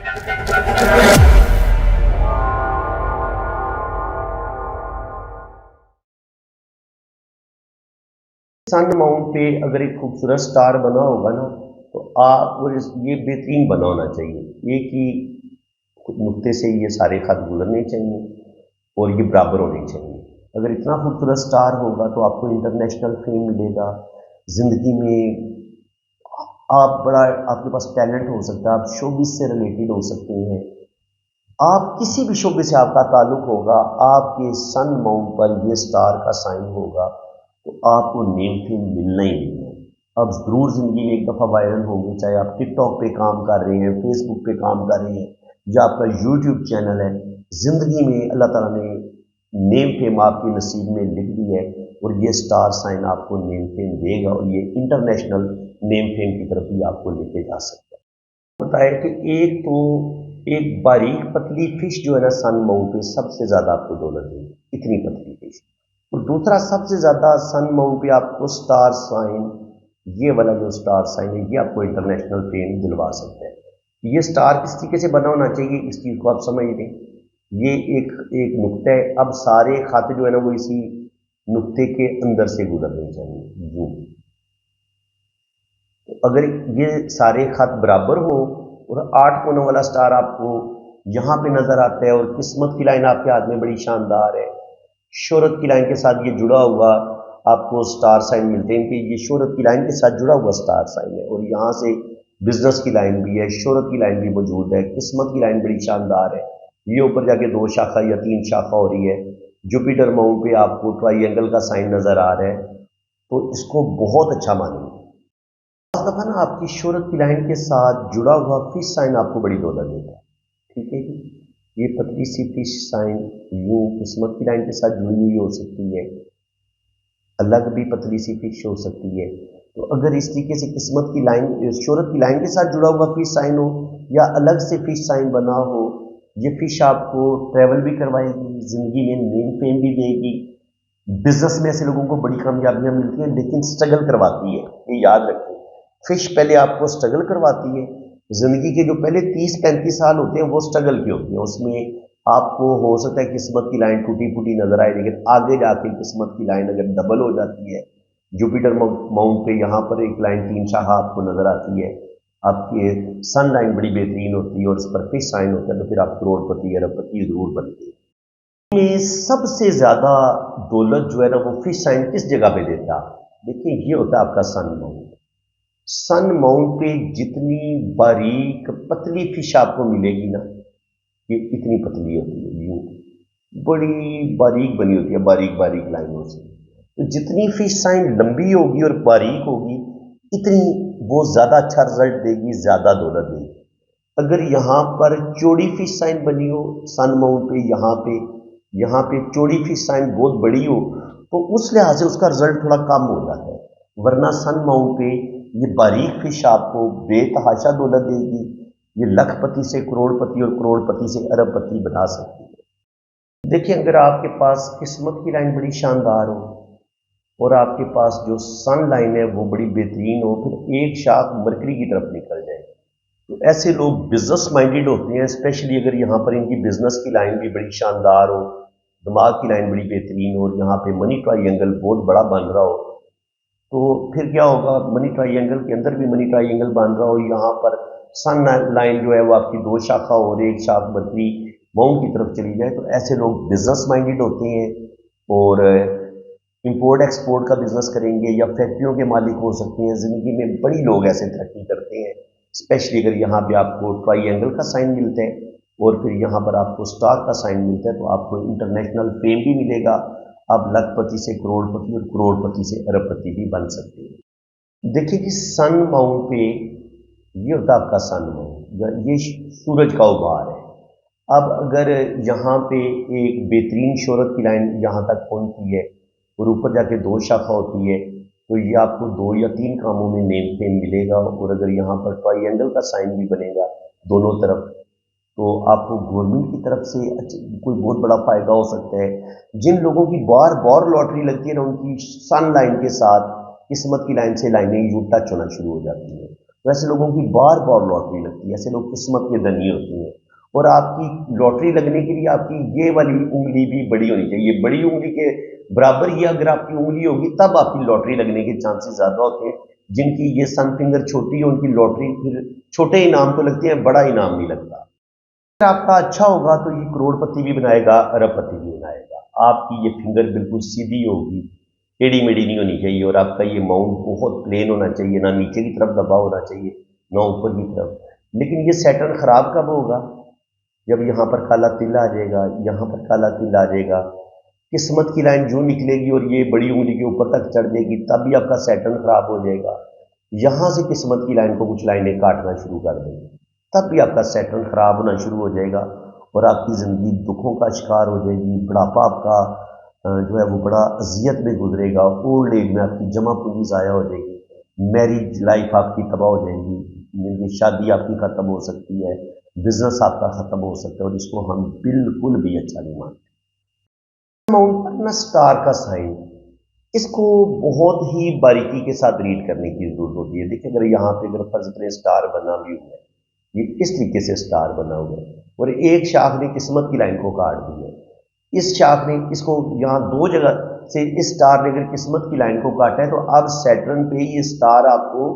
सन mount पे अगर एक खूबसूरत स्टार बना होगा ना, तो आप और ये बेहतरीन बना होना चाहिए। एक ही नुक्ते से ये सारे खत गुजरने चाहिए और ये बराबर होने चाहिए। अगर इतना खूबसूरत स्टार होगा तो आपको इंटरनेशनल फेम मिलेगा। ज़िंदगी में आप बड़ा, आपके पास टैलेंट हो सकता है, आप शोबिस से रिलेटेड हो सकते हैं, आप किसी भी शोबे से आपका ताल्लुक होगा, आपके सन माउंट पर ये स्टार का साइन होगा तो आपको नेम फेम मिलना ही मिलना है। अब ज़रूर ज़िंदगी में एक दफ़ा वायरल होंगे, चाहे आप टिकटॉक पे काम कर रहे हैं, फेसबुक पे काम कर रहे हैं या आपका यूट्यूब चैनल है। ज़िंदगी में अल्लाह ताला ने नेम फेम आपके नसीब में लिख दी है और ये स्टार साइन आपको नेम फेम देगा और ये इंटरनेशनल नेम फेम की तरफ भी आपको लेके जा सकता है। बताया कि एक तो एक बारीक पतली फिश जो है ना, सन माउंट पे सबसे ज़्यादा आपको दौलत देगी, इतनी पतली फिश। और दूसरा सबसे ज़्यादा सन माउंट पे आपको स्टार साइन, ये वाला जो स्टार साइन है, ये आपको इंटरनेशनल फेम दिलवा सकता है। ये स्टार किस तरीके से बना होना चाहिए, इस चीज़ को आप समझ लें। ये एक एक नुक्ता है, अब सारे खाते जो है ना वो इसी नुक्ते के अंदर से गुजरने चाहिए यूं। तो अगर ये सारे खत बराबर हो और 8 कोनों वाला स्टार आपको यहाँ पे नजर आता है और किस्मत की लाइन आपके हाथ में बड़ी शानदार है, शोहरत की लाइन के साथ ये जुड़ा हुआ आपको स्टार साइन मिलते हैं कि ये शोहरत की लाइन के साथ जुड़ा हुआ स्टार साइन है और यहाँ से बिजनेस की लाइन भी है, शोहरत की लाइन भी मौजूद है, किस्मत की लाइन बड़ी शानदार है। ये ऊपर जाके 2 शाखा या 3 शाखा हो रही है। जुपिटर माउंट पे आपको ट्राइंगल का साइन नजर आ रहा है, तो इसको बहुत अच्छा मानिए। इस दफा ना आपकी शोहरत की लाइन के साथ जुड़ा हुआ फिश साइन आपको बड़ी दौलत देता है। ठीक है जी, ये पतली सी फिश साइन यूं किस्मत की लाइन के साथ जुड़ी हुई हो सकती है, अलग भी पतली सी फिश हो सकती है। तो अगर इस तरीके से किस्मत की लाइन शोहरत की लाइन के साथ जुड़ा हुआ फिश साइन हो या अलग से फिश साइन बना हो, ये फिश आपको ट्रैवल भी करवाएगी, जिंदगी में नेम फेम भी देगी। बिजनेस में ऐसे लोगों को बड़ी कामयाबियां मिलती हैं लेकिन स्ट्रगल करवाती है, ये याद रखें। फिश पहले आपको स्ट्रगल करवाती है। जिंदगी के जो पहले 30-35 साल होते हैं वो स्ट्रगल के होते हैं, उसमें आपको हो सकता है किस्मत की लाइन टूटी फूटी नजर आए, लेकिन आगे जाके किस्मत की लाइन अगर डबल हो जाती है, जुपिटर माउंट पे यहाँ पर एक लाइन 3 शाखा आपको नजर आती है, आपकी सन लाइन बड़ी बेहतरीन होती है और उस पर फिश साइन होता है, तो फिर आप करोड़पति अरबपति जरूर बनते हैं। में सबसे ज्यादा दौलत जो है ना वो फिश साइन किस जगह पे देता है? देखिए, ये होता है आपका सन माउंट। सन माउंट पे जितनी बारीक पतली फिश आपको मिलेगी ना, ये इतनी पतली होती है, यूं बड़ी बारीक बनी होती है, बारीक बारीक लाइनों से। तो जितनी फिश साइन लंबी होगी और बारीक होगी, इतनी वो ज्यादा अच्छा रिजल्ट देगी, ज्यादा दौलत देगी। अगर यहाँ पर चौड़ी फिश साइन बनी हो सन माउंट पे, यहाँ पे चौड़ी फिश साइन बहुत बड़ी हो, तो उस लिहाज से उसका रिजल्ट थोड़ा कम हो जाता है। वरना सन माउंट पे ये बारीक फिश आपको बेतहाशा दौलत देगी, ये लखपति से करोड़पति और करोड़पति से अरबपति बना सकती है। देखिए, अगर आपके पास किस्मत की लाइन बड़ी शानदार हो और आपके पास जो सन लाइन है वो बड़ी बेहतरीन हो, फिर एक शाख मरकरी की तरफ निकल जाए, तो ऐसे लोग बिजनेस माइंडेड होते हैं, स्पेशली अगर यहाँ पर इनकी बिजनेस की लाइन भी बड़ी शानदार हो, दिमाग की लाइन बड़ी बेहतरीन हो और यहाँ पे मनी ट्राइंगल बहुत बड़ा बन रहा हो, तो फिर क्या होगा, मनी ट्राइंगल के अंदर भी मनी ट्राइंगल बन रहा हो, यहाँ पर सन लाइन जो है वो आपकी 2 शाखा और एक शाख मरकरी माउंट की तरफ चली जाए, तो ऐसे लोग बिजनेस माइंडेड होते हैं और इंपोर्ट एक्सपोर्ट का बिजनेस करेंगे या फैक्ट्रियों के मालिक हो सकते हैं। जिंदगी में बड़ी लोग ऐसे तरक्की करते हैं, स्पेशली अगर यहाँ पे आपको ट्राइंगल का साइन मिलता है और फिर यहाँ पर आपको स्टार का साइन मिलता है, तो आपको इंटरनेशनल फेम भी मिलेगा, आप लखपति से करोड़पति और करोड़पति से अरबपति भी बन सकते हैं। देखिए कि सन माउंट पे ये होता है आपका सन माउंट, ये सूरज का उभार है। अब अगर यहाँ पे एक बेहतरीन शोहरत की लाइन यहाँ तक पहुँचती है और ऊपर जाके 2 शाखा होती है, तो ये आपको 2 या 3 कामों में नेम फेम मिलेगा। और अगर यहाँ पर ट्राइंगल का साइन भी बनेगा दोनों तरफ, तो आपको गवर्नमेंट की तरफ से कोई बहुत बड़ा फायदा हो सकता है। जिन लोगों की बार बार लॉटरी लगती है ना, उनकी सन लाइन के साथ किस्मत की लाइन से लाइनें यूं टच होना शुरू हो जाती है, तो ऐसे लोगों की बार बार लॉटरी लगती है, ऐसे लोग किस्मत के धनी होते हैं। और आपकी लॉटरी लगने के लिए आपकी ये वाली उंगली भी बड़ी होनी चाहिए, बड़ी उंगली के बराबर ही अगर आपकी उंगली होगी तब आपकी लॉटरी लगने के चांसेस ज़्यादा होते हैं। जिनकी ये सन फिंगर छोटी है उनकी लॉटरी फिर छोटे इनाम तो लगते हैं, बड़ा इनाम नहीं लगता। अगर आपका अच्छा होगा तो ये करोड़पति भी बनाएगा, अरबपति भी बनाएगा। आपकी ये फिंगर बिल्कुल सीधी होगी, टेढ़ी मेढ़ी नहीं होनी चाहिए, और आपका ये माउंट बहुत प्लेन होना चाहिए, ना नीचे की तरफ दबा होना चाहिए ना ऊपर की तरफ। लेकिन ये सैटर्न खराब कब होगा? जब यहाँ पर काला तिल आ जाएगा, यहाँ पर काला तिल आ जाएगा, किस्मत की लाइन जो निकलेगी और ये बड़ी उंगली के ऊपर तक चढ़ जाएगी, तब भी आपका सैटर्न खराब हो जाएगा। यहाँ से किस्मत की लाइन को कुछ लाइनें काटना शुरू कर देंगी, तब भी आपका सैटर्न खराब होना शुरू हो जाएगा और आपकी ज़िंदगी दुखों का शिकार हो जाएगी। बुढ़ापा आपका जो है वो बड़ा अजियत में गुजरेगा। ओल्ड एज में आपकी जमा पूंजी ज़ाया हो जाएगी, मैरिज लाइफ आपकी तबाह हो जाएगी, शादी आपकी ख़त्म हो सकती है, बिजनेस आपका ख़त्म हो सकता है, और इसको हम बिल्कुल भी अच्छा नहीं मानते। अमाउंट पर ना स्टार का साइन, इसको बहुत ही बारीकी के साथ रीड करने की ज़रूरत होती है। देखिए अगर यहाँ पे अगर फर्ज करें स्टार बना भी हुआ है, ये इस तरीके से स्टार बना हुआ है और एक शाख ने किस्मत की लाइन को काट दी है, इस शाख ने इसको यहाँ दो जगह से इस स्टार ने अगर किस्मत की लाइन को काटा है, तो अब सैटर्न पे ये स्टार आपको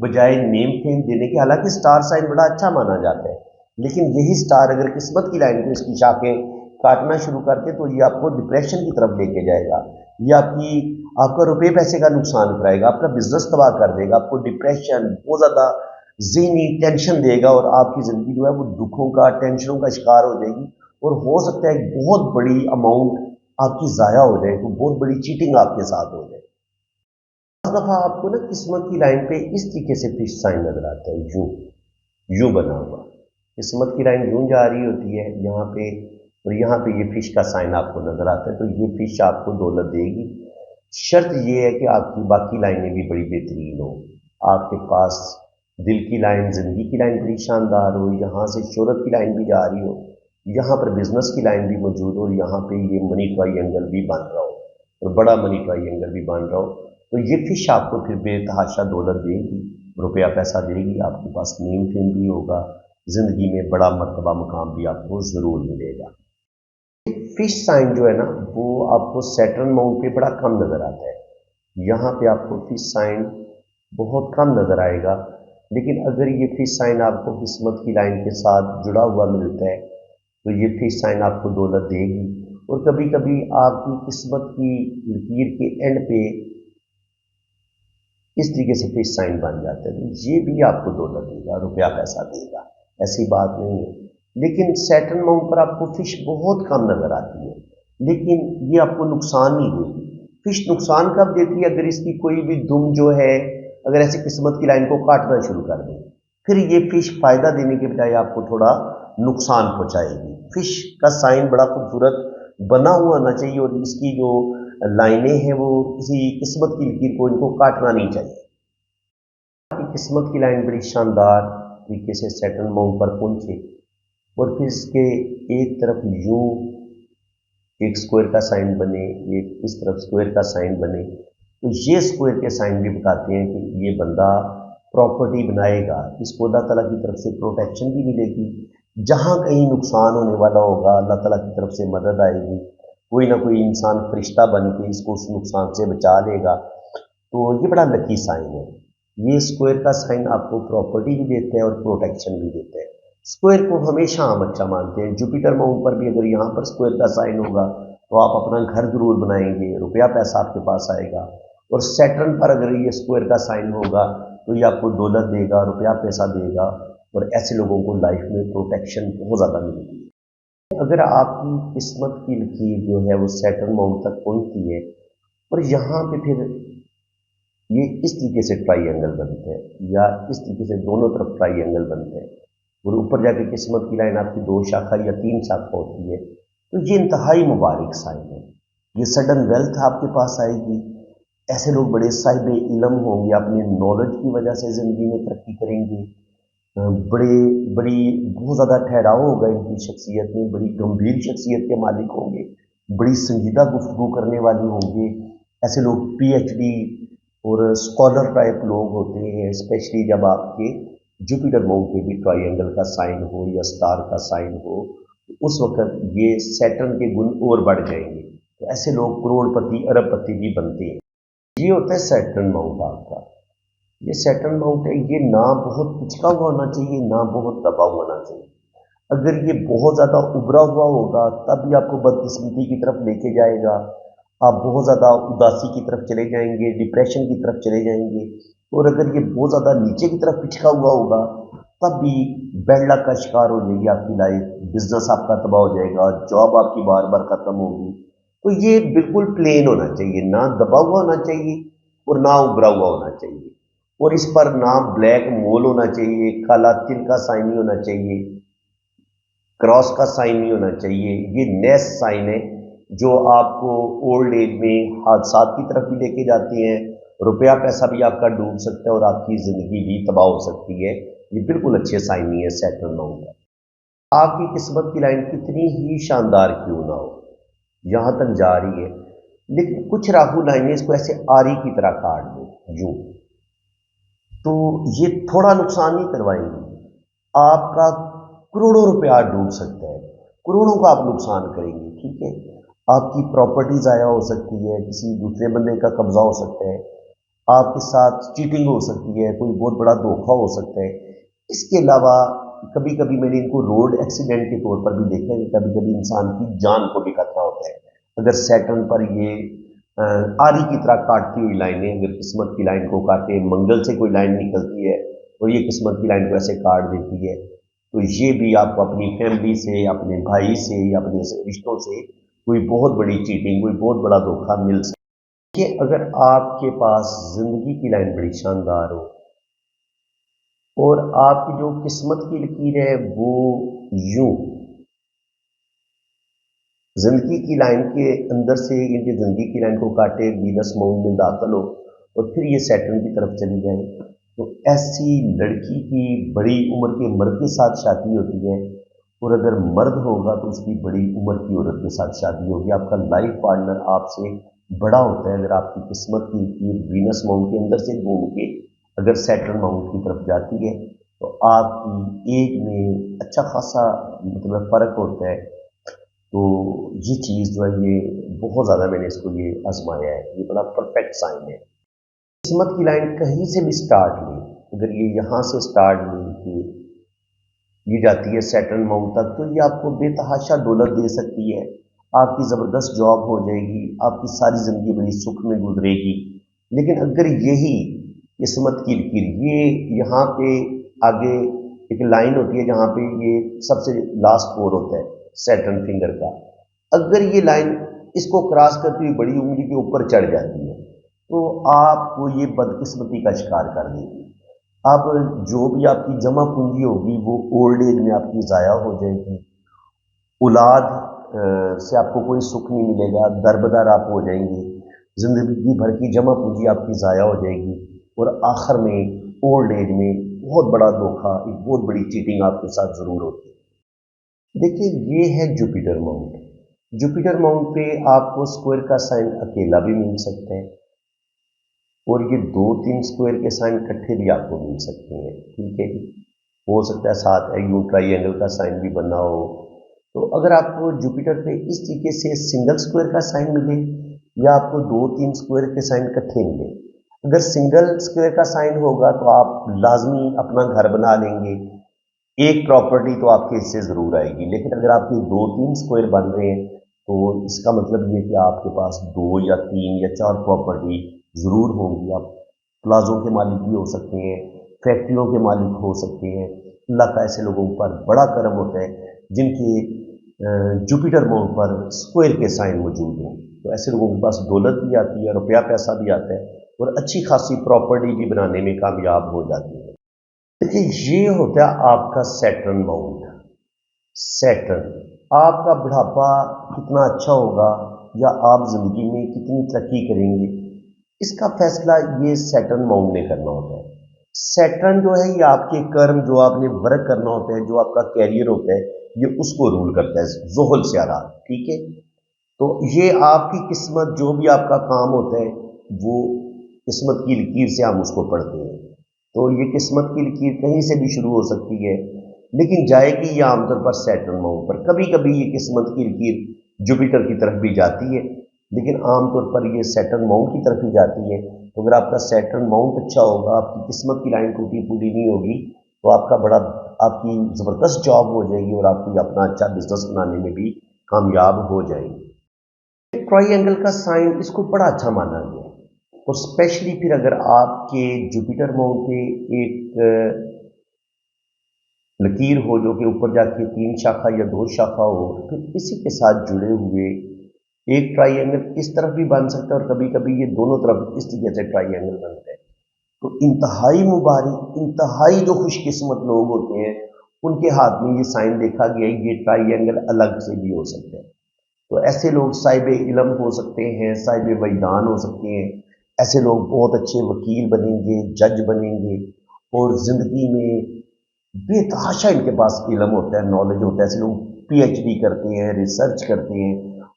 बजाय नेम फेम देने के, हालांकि स्टार साइन बड़ा अच्छा माना जाता है, लेकिन यही स्टार अगर किस्मत की लाइन को इसकी शाखें काटना शुरू करते तो ये आपको डिप्रेशन की तरफ लेके जाएगा, ये आपका रुपये पैसे का नुकसान कराएगा, आपका बिजनेस तबाह कर देगा, आपको डिप्रेशन बहुत ज़्यादा ज़हनी टेंशन देगा और आपकी ज़िंदगी जो है वो दुखों का टेंशनों का शिकार हो जाएगी और हो सकता है बहुत बड़ी अमाउंट आपकी ज़ाया हो जाए, तो बहुत बड़ी चीटिंग आपके साथ हो जाए। हर दफ़ा आपको ना किस्मत की लाइन पे इस तरीके से फिश साइन नजर आता है, यूं यूं बना हुआ किस्मत की लाइन यूं जा रही होती है यहाँ पे, और यहाँ पे ये फिश का साइन आपको नजर आता है, तो ये फिश आपको दौलत देगी। शर्त ये है कि आपकी बाकी लाइनें भी बड़ी बेहतरीन हो, आपके पास दिल की लाइन, जिंदगी की लाइन बड़ी शानदार हो, यहाँ से शोहरत की लाइन भी जा रही हो, यहाँ पर बिजनेस की लाइन भी मौजूद हो, यहाँ पे ये मनी ट्रायंगल भी बन रहा हो और बड़ा मनी ट्रायंगल भी बन रहा हो, तो ये फिश आपको फिर बेतहाशा दौलत देगी, रुपया पैसा देगी, आपके पास नेम फेम भी होगा, जिंदगी में बड़ा मर्तबा मुकाम भी आपको जरूर मिलेगा। फिश साइन जो है ना वो आपको सैटर्न माउंट पे बड़ा कम नजर आता है, यहाँ पे आपको फिश साइन बहुत कम नजर आएगा, लेकिन अगर ये फिश साइन आपको किस्मत की लाइन के साथ जुड़ा हुआ मिलता है तो ये फिश साइन आपको दौलत देगी, और कभी कभी आपकी किस्मत की लकीर के एंड पे इस तरीके से फिश साइन बन जाता है, तो ये भी आपको दौलत देगा, रुपया पैसा देगा, ऐसी बात नहीं है। लेकिन सैटर्न माउंट पर आपको फिश बहुत कम नजर आती है, लेकिन ये आपको नुकसान नहीं देगी। फिश नुकसान कब देती है? अगर इसकी कोई भी दुम जो है अगर ऐसी किस्मत की लाइन को काटना शुरू कर दे, फिर ये फिश फायदा देने के बजाय आपको थोड़ा नुकसान पहुंचाएगी। फिश का साइन बड़ा खूबसूरत बना हुआ होना चाहिए और इसकी जो लाइनें हैं वो किसी किस्मत की लकीर को इनको काटना नहीं चाहिए। आपकी किस्मत की लाइन बड़ी शानदार तरीके से सैटर्न माउंट पर पहुंचे और फिर इसके एक तरफ यूं एक स्क्वायर का साइन बने, एक इस तरफ स्क्वायर का साइन बने, तो ये स्क्वायर के साइन भी बताते हैं कि ये बंदा प्रॉपर्टी बनाएगा, इसको अल्लाह ताला की तरफ से प्रोटेक्शन भी मिलेगी, जहाँ कहीं नुकसान होने वाला होगा अल्लाह ताला की तरफ से मदद आएगी, कोई ना कोई इंसान फरिश्ता बन के इसको उस नुकसान से बचा लेगा। तो ये बड़ा लकी साइन है। ये स्क्वायर का साइन आपको प्रॉपर्टी भी देता है और प्रोटेक्शन भी देता है। स्क्वायर को हमेशा हम अच्छा मानते हैं। जुपिटर माउंट पर भी अगर यहाँ पर स्क्वायर का साइन होगा तो आप अपना घर जरूर बनाएंगे, रुपया पैसा आपके पास आएगा, और सैटर्न पर अगर ये स्क्वायर का साइन होगा तो ये आपको दौलत देगा, रुपया पैसा देगा, और ऐसे लोगों को लाइफ में प्रोटेक्शन बहुत ज़्यादा मिलती है। अगर आपकी किस्मत की लकीर जो है वो सैटर्न माउंट तक पहुँचती है और यहाँ पे फिर ये इस तरीके से ट्राइंगल बनते हैं या इस तरीके से दोनों तरफ ट्राइंगल बनते हैं और ऊपर जाके किस्मत की लाइन आपकी 2 शाखा या 3 शाखा होती है, तो ये इंतहाई मुबारक साइन है। ये सडन वेल्थ आपके पास आएगी, ऐसे लोग बड़े साहिब इल्म होंगे, अपने नॉलेज की वजह से ज़िंदगी में तरक्की करेंगे, बड़े बड़ी बहुत ज़्यादा ठहराव होगा इनकी शख्सियत में, बड़ी गंभीर शख्सियत के मालिक होंगे, बड़ी संजीदा गुफ्तगू करने वाले होंगे, ऐसे लोग PhD और स्कॉलर टाइप लोग होते हैं, स्पेशली जब आपके जुपिटर माउंट पे भी ट्रायंगल का साइन हो या स्टार का साइन हो, तो उस वक्त ये सैटर्न के गुण और बढ़ जाएंगे। तो ऐसे लोग करोड़पति अरबपति भी बनते हैं। ये होता है सैटर्न माउंट आपका। ये सैटर्न माउंट है, ये ना बहुत पिचका हुआ होना चाहिए, ना बहुत दबा हुआ होना चाहिए। अगर ये बहुत ज़्यादा उभरा हुआ होगा तब भी आपको बदकिस्मती की तरफ लेके जाएगा। आप बहुत ज़्यादा उदासी की तरफ चले जाएंगे, डिप्रेशन की तरफ चले जाएंगे। और अगर ये बहुत ज़्यादा नीचे की तरफ पिचका हुआ होगा तब भी बैड लक का शिकार हो जाएगी आपकी लाइफ, बिजनेस आपका तबाह हो जाएगा, जॉब आपकी बार बार ख़त्म होगी। तो ये बिल्कुल प्लेन होना चाहिए, ना दबा हुआ होना चाहिए और ना उभरा हुआ होना चाहिए। और इस पर ना ब्लैक मोल होना चाहिए, काला तिल का साइन नहीं होना चाहिए, क्रॉस का साइन नहीं होना चाहिए। ये नेस साइन है जो आपको ओल्ड एज में हादसात की तरफ भी लेके जाते हैं। रुपया पैसा भी आपका डूब सकता है और आपकी ज़िंदगी भी तबाह हो सकती है। ये बिल्कुल अच्छे साइन नहीं है सैटर्न माउंट का। आपकी किस्मत की लाइन कितनी ही शानदार क्यों ना हो, यहाँ तक जा रही है, लेकिन कुछ राहु लाइनें इसको ऐसे आरी की तरह काट दो यूं, तो ये थोड़ा नुकसान नहीं करवाएंगी। आपका करोड़ों रुपया डूब सकता है, करोड़ों का आप नुकसान करेंगे, ठीक है। आपकी प्रॉपर्टी ज़ाया हो सकती है, किसी दूसरे बंदे का कब्जा हो सकता है, आपके साथ चीटिंग हो सकती है, कोई बहुत बड़ा धोखा हो सकता है। इसके अलावा कभी कभी मैंने इनको रोड एक्सीडेंट के तौर पर भी देखा है कि कभी कभी इंसान की जान को भी खतरा होता है। अगर सैटर्न पर ये आरी की तरह काटती हुई लाइनें अगर किस्मत की लाइन को काटे, मंगल से कोई लाइन निकलती है और ये किस्मत की लाइन को ऐसे काट देती है, तो ये भी आपको अपनी फैमिली से, अपने भाई से या अपने रिश्तों से कोई बहुत बड़ी चीटिंग, कोई बहुत बड़ा धोखा मिल सकता है। अगर आपके पास जिंदगी की लाइन बड़ी शानदार हो और आपकी जो किस्मत की लकीर है वो यूं जिंदगी की लाइन के अंदर से इनकी जिंदगी की लाइन को काटे, वीनस माउंट में दाखिल हो और फिर ये सैटर्न की तरफ चली जाए, तो ऐसी लड़की की बड़ी उम्र के मर्द के साथ शादी होती है। और अगर मर्द होगा तो उसकी बड़ी उम्र की औरत के साथ शादी होगी। आपका लाइफ पार्टनर आपसे बड़ा होता है। अगर आपकी किस्मत की लकीर वीनस माउंट के अंदर से घूम के अगर सैटर्न माउंट की तरफ जाती है तो आपकी एज में अच्छा खासा मतलब फ़र्क होता है। तो ये चीज़ जो है ये बहुत ज़्यादा मैंने इसको ये आजमाया है, ये बड़ा परफेक्ट साइन है। किस्मत की लाइन कहीं से भी स्टार्ट ली, अगर ये यहाँ से स्टार्ट ली कि ये जाती है सैटर्न माउंट तक, तो ये आपको बेतहाशा दौलत दे सकती है। आपकी ज़बरदस्त जॉब हो जाएगी, आपकी सारी ज़िंदगी बड़ी सुख में गुजरेगी। लेकिन अगर यही किस्मत की लकीर ये यहाँ पे आगे एक लाइन होती है जहाँ पे ये सबसे लास्ट फोर होता है सैटर्न फिंगर का, अगर ये लाइन इसको क्रॉस करती हुई बड़ी उंगली के ऊपर चढ़ जाती है तो आपको ये बदकिस्मती का शिकार कर देगी। अब जो भी आपकी जमा पूंजी होगी वो ओल्ड एज में आपकी ज़ाया हो जाएगी। औलाद से आपको कोई सुख नहीं मिलेगा, दरबदर आप हो जाएंगे। ज़िंदगी भर की जमा पूंजी आपकी ज़ाया हो जाएगी और आखिर में ओल्ड एज में बहुत बड़ा धोखा, एक बहुत बड़ी चीटिंग आपके साथ ज़रूर होती है। देखिए ये है जुपिटर माउंट। जुपिटर माउंट पे आपको स्क्वायर का साइन अकेला भी मिल सकता है और ये 2-3 स्क्वायर के साइन इकट्ठे भी आपको मिल सकते हैं, ठीक है। हो सकता है साथ यू ट्राइंगल का साइन भी बना हो। तो अगर आपको जुपिटर पे इस तरीके से सिंगल स्क्वायर का साइन मिले या आपको 2-3 स्क्वायर के साइन इकट्ठे मिले, अगर सिंगल स्क्वायर का साइन होगा तो आप लाजमी अपना घर बना लेंगे, एक प्रॉपर्टी तो आपके हिस्से ज़रूर आएगी। लेकिन अगर आपके 2-3 स्क्वायर बन रहे हैं तो इसका मतलब ये कि आपके पास 2 या 3 या 4 प्रॉपर्टी ज़रूर होंगी। आप प्लाजों के मालिक भी हो सकते हैं, फैक्ट्रियों के मालिक हो सकते हैं। अल्लाह का ऐसे लोगों पर बड़ा करम होता है जिनके जुपिटर माउंट पर स्क्वायर के साइन मौजूद हों। तो ऐसे लोगों के पास दौलत भी आती है, रुपया पैसा भी आता है और अच्छी खासी प्रॉपर्टी भी बनाने में कामयाब हो जाती है। देखिए ये होता है आपका सैटर्न माउंट। सैटर्न आपका बुढ़ापा कितना अच्छा होगा या आप जिंदगी में कितनी तरक्की करेंगे, इसका फैसला ये सैटर्न माउंट ने करना होता है। सैटर्न जो है ये आपके कर्म, जो आपने वर्क करना होता है, जो आपका कैरियर होता है, ये उसको रूल करता है, ज़ोहल से आ रहा, ठीक है। तो ये आपकी किस्मत, जो भी आपका काम होता है वो किस्मत की लकीर से हम उसको पढ़ते हैं। तो ये किस्मत की लकीर कहीं से भी शुरू हो सकती है, लेकिन जाएगी ये आमतौर पर सैटर्न माउंट पर। कभी कभी ये किस्मत की लकीर जुपिटर की तरफ भी जाती है, लेकिन आमतौर पर ये सैटर्न माउंट की तरफ ही जाती है। तो अगर आपका सैटर्न माउंट अच्छा होगा, आपकी किस्मत की लाइन टूटी पूरी नहीं होगी, तो आपकी ज़बरदस्त जॉब हो जाएगी और आप कोई अपना अच्छा बिजनेस बनाने में भी कामयाब हो जाएंगे। ट्राइंगल का साइन इसको बड़ा अच्छा माना गया, और स्पेशली फिर अगर आपके जुपिटर माउंट पे एक लकीर हो जो कि ऊपर जाके 3 शाखा या 2 शाखा हो, फिर इसी के साथ जुड़े हुए एक ट्राइंगल इस तरफ भी बन सकता है, और कभी कभी ये दोनों तरफ इस तरीके से ट्राइंगल बनता है। तो इंतहाई मुबारक, इंतहाई जो खुशकिस्मत लोग होते हैं, उनके हाथ में ये साइन देखा गया है। ये ट्राइंगल अलग से भी हो सकता है। तो ऐसे लोग साहिब इल्म हो सकते हैं, साहिब वजदान हो सकते हैं। ऐसे लोग बहुत अच्छे वकील बनेंगे, जज बनेंगे, और ज़िंदगी में बेतहाशा इनके पास इल्म होता है, नॉलेज होता है। ऐसे लोग पीएचडी करते हैं, रिसर्च करते हैं,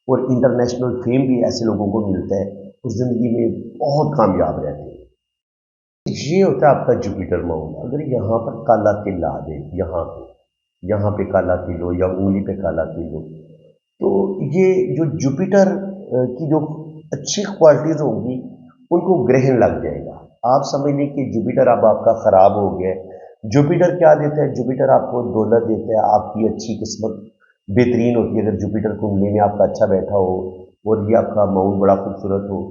और इंटरनेशनल फेम भी ऐसे लोगों को मिलता है, और ज़िंदगी में बहुत कामयाब रहते हैं। ये होता है आपका जुपिटर माउंट। अगर यहाँ पर काला तिल आ जाए, यहाँ पे काला तिल हो या उंगली पे काला तिल हो, तो ये जो जुपिटर की जो अच्छी क्वालिटीज होंगी उनको ग्रहण लग जाएगा। आप समझ लें कि जुपिटर अब आपका खराब हो गया है। जुपिटर क्या देता है? जुपिटर आपको दौलत देता है, आपकी अच्छी किस्मत बेहतरीन होती है। अगर जुपिटर कुंडली में आपका अच्छा बैठा हो और ये आपका माउंट बड़ा खूबसूरत हो,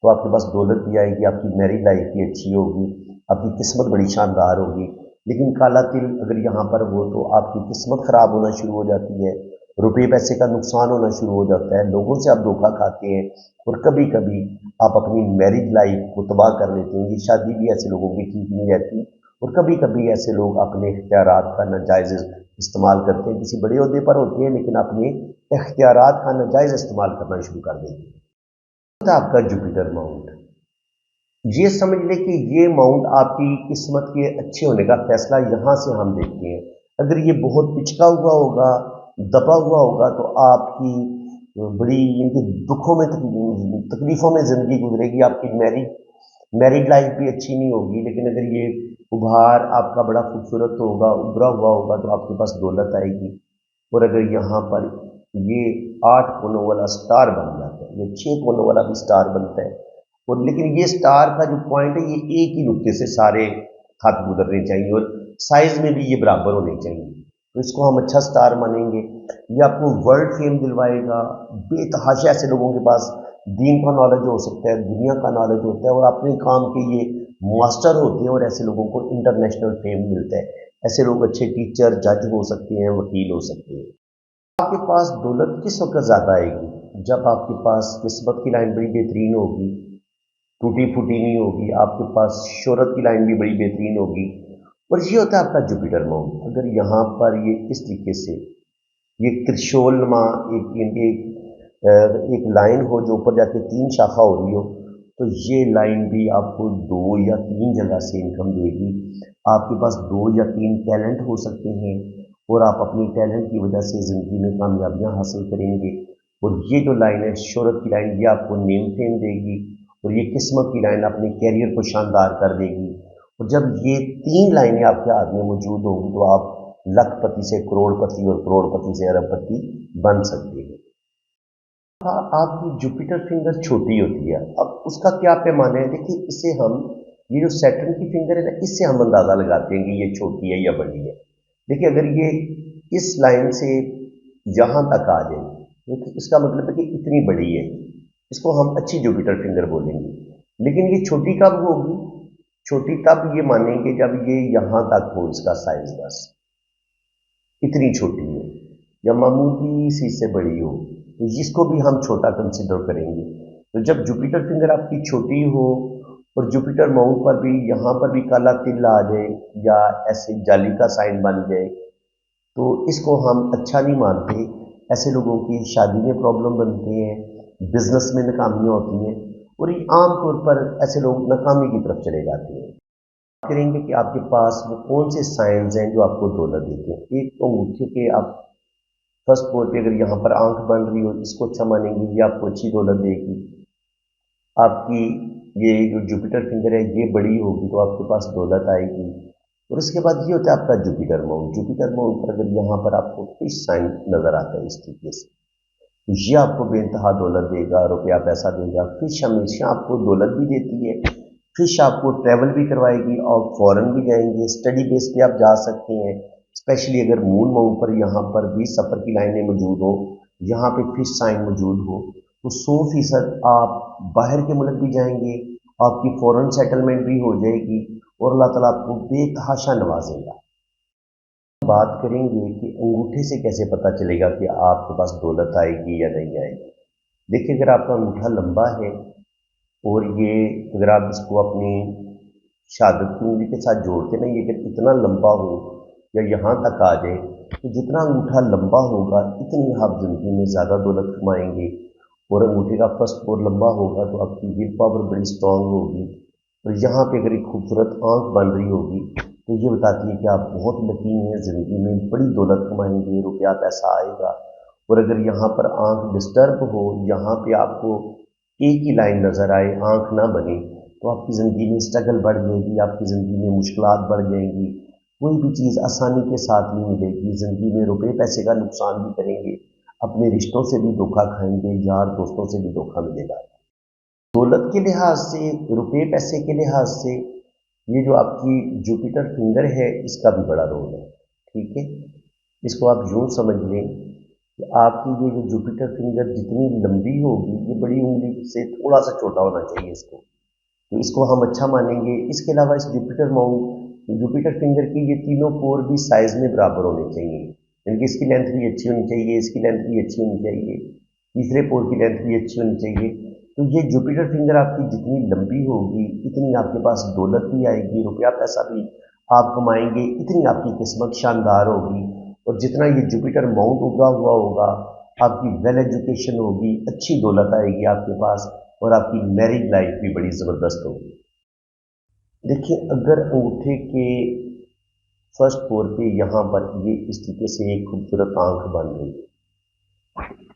तो आपके पास दौलत भी आएगी, आपकी मैरिज लाइफ भी अच्छी होगी, आपकी किस्मत बड़ी शानदार होगी। लेकिन काला तिल अगर यहाँ पर हो तो आपकी किस्मत खराब होना शुरू हो जाती है, रुपये पैसे का नुकसान होना शुरू हो जाता है, लोगों से आप धोखा खाते हैं, और कभी कभी आप अपनी मैरिज लाइफ को तबाह कर लेते हैं। ये शादी भी ऐसे लोगों की ठीक नहीं रहती, और कभी कभी ऐसे लोग अपने इख्तियारात का नाजायज़ इस्तेमाल करते हैं। किसी बड़े ओहदे पर होते हैं, लेकिन अपने इख्तियारात का नाजायज़ इस्तेमाल करना शुरू कर देते हैं। तो आपका जुपिटर माउंट, ये समझ लें कि ये माउंट आपकी किस्मत के अच्छे होने का फैसला यहाँ से हम देखते हैं। अगर ये बहुत पिचका हुआ होगा, दबा हुआ होगा, तो आपकी बड़ी इनके दुखों में तकलीफ़ों में ज़िंदगी गुजरेगी, आपकी मैरिड लाइफ भी अच्छी नहीं होगी। लेकिन अगर ये उभार आपका बड़ा खूबसूरत होगा, उभरा हुआ होगा, तो आपके पास दौलत आएगी। और अगर यहाँ पर ये 8 कोनों वाला स्टार बन जाता है, ये 6 कोनों वाला भी स्टार बनता है, और लेकिन ये स्टार का जो पॉइंट है, ये एक ही नुक्ते से सारे खत गुजरने चाहिए, और साइज में भी ये बराबर होने चाहिए। तो इसको हम अच्छा स्टार मानेंगे। ये आपको वर्ल्ड फेम दिलवाएगा। बेतहाशा ऐसे लोगों के पास दीन का नॉलेज हो सकता है, दुनिया का नॉलेज होता है, और अपने काम के ये मास्टर होते हैं, और ऐसे लोगों को इंटरनेशनल फेम मिलता है। ऐसे लोग अच्छे टीचर, जज हो सकते हैं, वकील हो सकते हैं। आपके पास दौलत किस वक्त ज़्यादा आएगी? जब आपके पास किस्मत की लाइन बड़ी बेहतरीन होगी, टूटी फूटी नहीं होगी, आपके पास शोहरत की लाइन भी बड़ी बेहतरीन होगी। और ये होता है आपका जुपिटर माउंट। अगर यहाँ पर ये इस तरीके से ये त्रिशूल नुमा एक लाइन हो जो ऊपर जाके 3 शाखा हो रही हो, तो ये लाइन भी आपको 2 या 3 जगह से इनकम देगी। आपके पास 2 या 3 टैलेंट हो सकते हैं, और आप अपनी टैलेंट की वजह से ज़िंदगी में कामयाबियाँ हासिल करेंगे। और ये जो लाइन है शोहरत की लाइन, ये आपको नेम फेम देगी, और ये किस्मत की लाइन अपने कैरियर को शानदार कर देगी। और जब ये 3 लाइनें आपके हाथ में मौजूद होंगी, तो आप लखपति से करोड़पति और करोड़पति से अरबपति बन सकते हैं। हाँ, आपकी जुपिटर फिंगर छोटी होती है। अब उसका क्या पैमाना है? देखिए, इसे हम ये जो सैटर्न की फिंगर है ना, इससे हम अंदाज़ा लगाते हैं कि ये छोटी है या बड़ी है। देखिए, अगर ये इस लाइन से यहाँ तक आ जाए, तो इसका मतलब है कि इतनी बड़ी है, इसको हम अच्छी जुपिटर फिंगर बोलेंगे। लेकिन ये छोटी कब होगी? छोटी तब ये मानेंगे जब ये यहाँ तक हो, इसका साइज बस इतनी छोटी हो, या मामूली सी से बड़ी हो, तो इसको भी हम छोटा कंसिडर करेंगे। तो जब जुपिटर फिंगर आपकी छोटी हो, और जुपिटर माउंट पर भी यहाँ पर भी काला तिल आ जाए, या ऐसे जाली का साइन बन जाए, तो इसको हम अच्छा नहीं मानते। ऐसे लोगों की शादी में प्रॉब्लम बनती हैं, बिजनेस में नाकामियाँ होती हैं, और ये आम तौर पर ऐसे लोग नाकामी की तरफ चले जाते हैं। करेंगे कि आपके पास वो कौन से साइंस हैं जो आपको दौलत देते हैं। एक तो मुख्य के आप फर्स्ट फ्लोर पे अगर यहाँ पर आंख बन रही हो, इसको अच्छा मानेंगे, ये आपको अच्छी दौलत देगी। आपकी ये जो जुपिटर फिंगर है ये बड़ी होगी तो आपके पास दौलत आएगी। और उसके बाद ये होता है आपका जुपिटर माउंट पर अगर यहाँ पर आपको फिश साइन नज़र आता है इस तरीके से, तो ये आपको बेइंतहा दौलत देगा, रुपया पैसा देगा। फिश हमेशा आपको दौलत भी देती है, फिश आपको ट्रैवल भी करवाएगी और फॉरेन भी जाएंगे, स्टडी बेस पे आप जा सकते हैं। स्पेशली अगर मून माउंट पर यहाँ पर भी सफ़र की लाइनें मौजूद हो, यहाँ पे फिश साइन मौजूद हो, तो 100% आप बाहर के मुल्क भी जाएंगे, आपकी फॉरेन सेटलमेंट भी हो जाएगी और अल्लाह ताला आपको बेतहाशा नवाजेगा। बात करेंगे कि अंगूठे से कैसे पता चलेगा कि आपके पास दौलत आएगी या नहीं आएगी। देखिए, अगर आपका अंगूठा लंबा है और ये अगर आप इसको अपनी शहादत की उंगली के साथ जोड़ते ना, ये अगर इतना लंबा हो या यहाँ तक आ जाए, तो जितना अंगूठा लंबा होगा इतनी आप ज़िंदगी में ज़्यादा दौलत कमाएंगे। और अंगूठे का फर्स्ट फ्लोर लंबा होगा तो आपकी विल पावर बड़ी स्ट्रांग होगी। और यहाँ पे अगर एक खूबसूरत आंख बन रही होगी तो ये बताती है कि आप बहुत लकी हैं, ज़िंदगी में बड़ी दौलत कमाएंगे, रुपया पैसा आएगा। और अगर यहाँ पर आंख डिस्टर्ब हो, यहाँ पे आपको एक ही लाइन नज़र आए, आंख ना बने, तो आपकी ज़िंदगी में स्ट्रगल बढ़ जाएगी, आपकी ज़िंदगी में मुश्किलात बढ़ जाएंगी, कोई भी चीज़ आसानी के साथ नहीं मिलेगी। ज़िंदगी में रुपए पैसे का नुकसान भी करेंगे, अपने रिश्तों से भी धोखा खाएंगे, यार दोस्तों से भी धोखा मिलेगा। दौलत के लिहाज से, रुपए पैसे के लिहाज से, ये जो आपकी जुपिटर फिंगर है इसका भी बड़ा रोल है। ठीक है, इसको आप यूँ समझ लें कि आपकी ये जो जुपिटर फिंगर जितनी लंबी होगी, ये बड़ी उंगली से थोड़ा सा छोटा होना चाहिए इसको, तो इसको हम अच्छा मानेंगे। इसके अलावा इस जुपिटर फिंगर की ये तीनों कोर भी साइज में बराबर होने चाहिए, यानी कि इसकी लेंथ भी अच्छी होनी चाहिए, इसकी लेंथ भी अच्छी होनी चाहिए, तीसरे पोर की लेंथ भी अच्छी होनी चाहिए। तो ये जुपिटर फिंगर आपकी जितनी लंबी होगी इतनी आपके पास दौलत भी आएगी, रुपया पैसा भी आप कमाएंगे, इतनी आपकी किस्मत शानदार होगी। और जितना ये जुपिटर माउंट उगा हुआ होगा, आपकी वेल एजुकेशन होगी, अच्छी दौलत आएगी आपके पास, और आपकी मैरिज लाइफ भी बड़ी ज़बरदस्त होगी। देखिए, अगर अंगूठे के फर्स्ट फ्लोर पे यहाँ पर ये इस तरीके से एक खूबसूरत आंख बन रही है,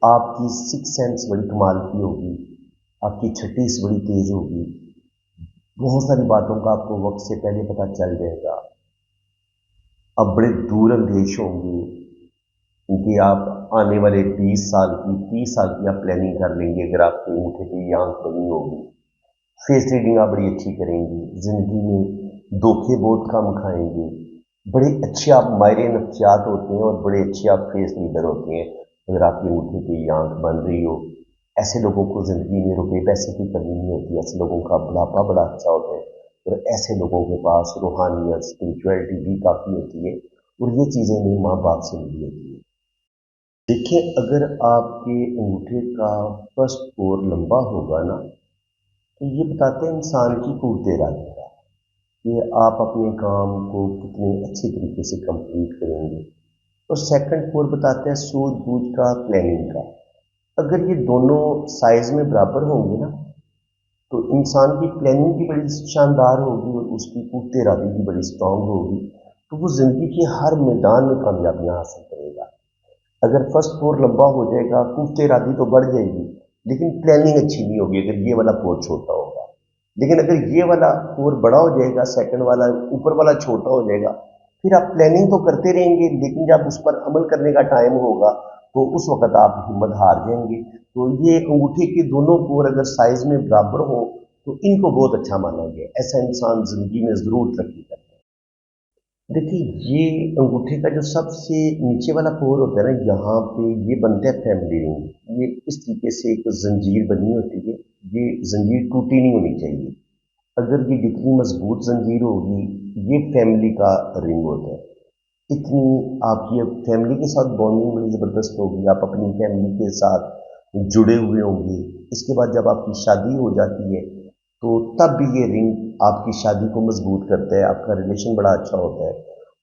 आपकी सिक्स सेंस बड़ी कमाल की होगी, आपकी छठीस बड़ी तेज होगी, बहुत सारी बातों का आपको वक्त से पहले पता चल जाएगा। अब बड़े दूर अंदेश होंगे क्योंकि आप आने वाले 20 साल की 30 साल की आप प्लानिंग कर लेंगे अगर आपके अंगूठे पे ये आंख बनी होगी। फेस रीडिंग आप बड़ी अच्छी करेंगी, ज़िंदगी में धोखे बहुत कम खाएंगे, बड़े अच्छे आप माहिर नफ्सियात होते हैं और बड़े अच्छे आप फेस रीडर होते हैं अगर आपके अंगूठे पे ये आंख बन रही हो। ऐसे लोगों को ज़िंदगी में रुपए पैसे की कमी नहीं होती, ऐसे लोगों का बुढ़ापा बड़ा अच्छा होता है और ऐसे लोगों के पास रूहानियत स्पिरिचुअलिटी भी काफ़ी होती है और ये चीज़ें भी माँ बाप से मिली होती है। देखिए, अगर आपके अंगूठे का फर्स्ट कोर लंबा होगा ना, तो ये बताते हैं इंसान की क़ुव्वत इरादा का कि आप अपने काम को कितने अच्छे तरीके से कंप्लीट करेंगे। और सेकंड कोर बताते हैं सूझबूझ का, प्लानिंग का। अगर ये दोनों साइज में बराबर होंगे ना, तो इंसान की प्लानिंग भी बड़ी शानदार होगी और उसकी क़ुव्वत इरादा भी बड़ी स्ट्रांग होगी, तो वो ज़िंदगी के हर मैदान में कामयाबियाँ हासिल करेगा। अगर फर्स्ट कोर लंबा हो जाएगा, क़ुव्वत इरादा तो बढ़ जाएगी, लेकिन प्लानिंग अच्छी नहीं होगी अगर ये वाला कोर छोटा होगा। लेकिन अगर ये वाला कोर बड़ा हो जाएगा, सेकंड वाला ऊपर वाला छोटा हो जाएगा, फिर आप प्लानिंग तो करते रहेंगे, लेकिन जब उस पर अमल करने का टाइम होगा तो उस वक्त आप हिम्मत हार जाएंगे। तो ये अंगूठे के दोनों कोर अगर साइज में बराबर हो तो इनको बहुत अच्छा माना गया, ऐसा इंसान जिंदगी में जरूर तरक्की करता है। देखिए, ये अंगूठे का जो सबसे नीचे वाला कोर होता है ना, यहाँ पे ये बनता है फैमिली रिंग। ये इस तरीके से एक जंजीर बनी होती है, ये जंजीर टूटी नहीं होनी चाहिए। अगर ये जितनी मजबूत जंजीर होगी, ये फैमिली का रिंग होता है, इतनी आपकी फैमिली के साथ बॉन्डिंग बड़ी ज़बरदस्त होगी, आप अपनी फैमिली के साथ जुड़े हुए होंगे। इसके बाद जब आपकी शादी हो जाती है तो तब भी ये रिंग आपकी शादी को मजबूत करता है, आपका रिलेशन बड़ा अच्छा होता है।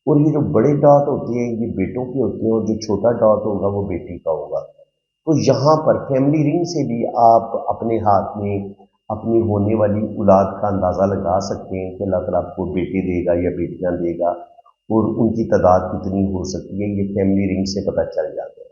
और ये जो बड़े डॉट होते हैं ये बेटों के होते हैं और जो छोटा डॉट होगा वो बेटी का होगा। तो यहाँ पर फैमिली रिंग से भी आप अपने हाथ में अपनी होने वाली औलाद का अंदाज़ा लगा सकते हैं कि अल्लाह ताला आपको बेटे देगा या बेटियां देगा, और उनकी तादाद कितनी हो सकती है ये फैमिली रिंग से पता चल जाता है।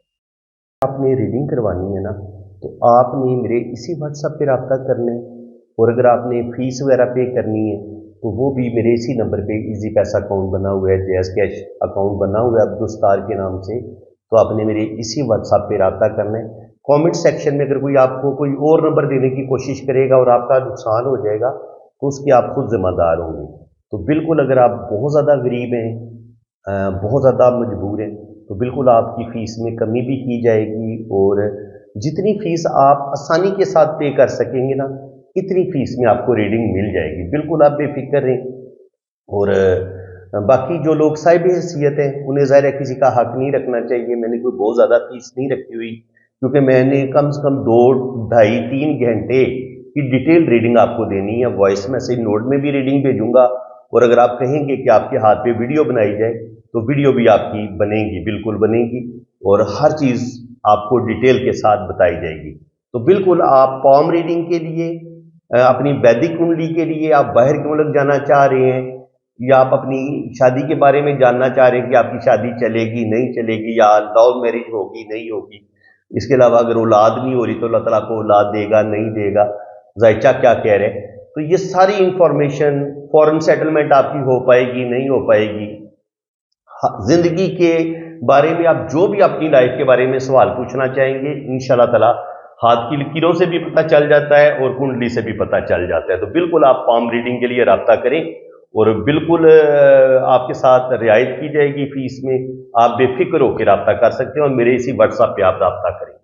आपने रीडिंग करवानी है ना, तो आपने मेरे इसी व्हाट्सएप पे रब्ता करना है। और अगर आपने फ़ीस वगैरह पे करनी है तो वो भी मेरे इसी नंबर पे इजी पैसा अकाउंट बना हुआ है, जैज़ कैश अकाउंट बना हुआ है अब्दुस्तार के नाम से, तो आपने मेरे इसी व्हाट्सएप पे रब्ता करना है। कमेंट सेक्शन में अगर कोई आपको कोई और नंबर देने की कोशिश करेगा और आपका नुकसान हो जाएगा तो उसके आप खुद ज़िम्मेदार होंगे। तो बिल्कुल अगर आप बहुत ज़्यादा गरीब हैं, बहुत ज़्यादा मजबूर हैं, तो बिल्कुल आपकी फ़ीस में कमी भी की जाएगी और जितनी फ़ीस आप आसानी के साथ पे कर सकेंगे ना, इतनी फ़ीस में आपको रीडिंग मिल जाएगी। बिल्कुल आप बेफिक्र रहें। और बाकी जो लोग साहिब हैसियत हैं उन्हें ज़ाहिर है किसी का हक नहीं रखना चाहिए। मैंने कोई बहुत ज़्यादा फ़ीस नहीं रखी हुई, क्योंकि मैंने कम से कम 2, ढाई, 3 घंटे की डिटेल रीडिंग आपको देनी है। वॉइस मैसेज नोट में भी रीडिंग भेजूंगा, और अगर आप कहेंगे कि आपके हाथ पे वीडियो बनाई जाए तो वीडियो भी आपकी बनेगी, बिल्कुल बनेगी, और हर चीज़ आपको डिटेल के साथ बताई जाएगी। तो बिल्कुल आप पॉम रीडिंग के लिए, अपनी वैदिक कुंडली के लिए आप बाहर के मुल्क जाना चाह रहे हैं, या आप अपनी शादी के बारे में जानना चाह रहे हैं कि आपकी शादी चलेगी नहीं चलेगी, या लव मैरिज होगी नहीं होगी, इसके अलावा अगर औलाद नहीं हो रही तो अल्लाह ताला को औलाद देगा नहीं देगा, जायचा क्या कह रहे हैं, तो ये सारी इंफॉर्मेशन, फॉरेन सेटलमेंट आपकी हो पाएगी नहीं हो पाएगी, जिंदगी के बारे में आप जो भी अपनी लाइफ के बारे में सवाल पूछना चाहेंगे, इंशाल्लाह ताला हाथ की लकीरों से भी पता चल जाता है और कुंडली से भी पता चल जाता है। तो बिल्कुल आप पाम रीडिंग के लिए रब्ता करें, और बिल्कुल आपके साथ रियायत की जाएगी फीस में। आप बेफिक्र होकर रब्ता कर सकते हैं और मेरे इसी व्हाट्सएप पे आप रब्ता करें।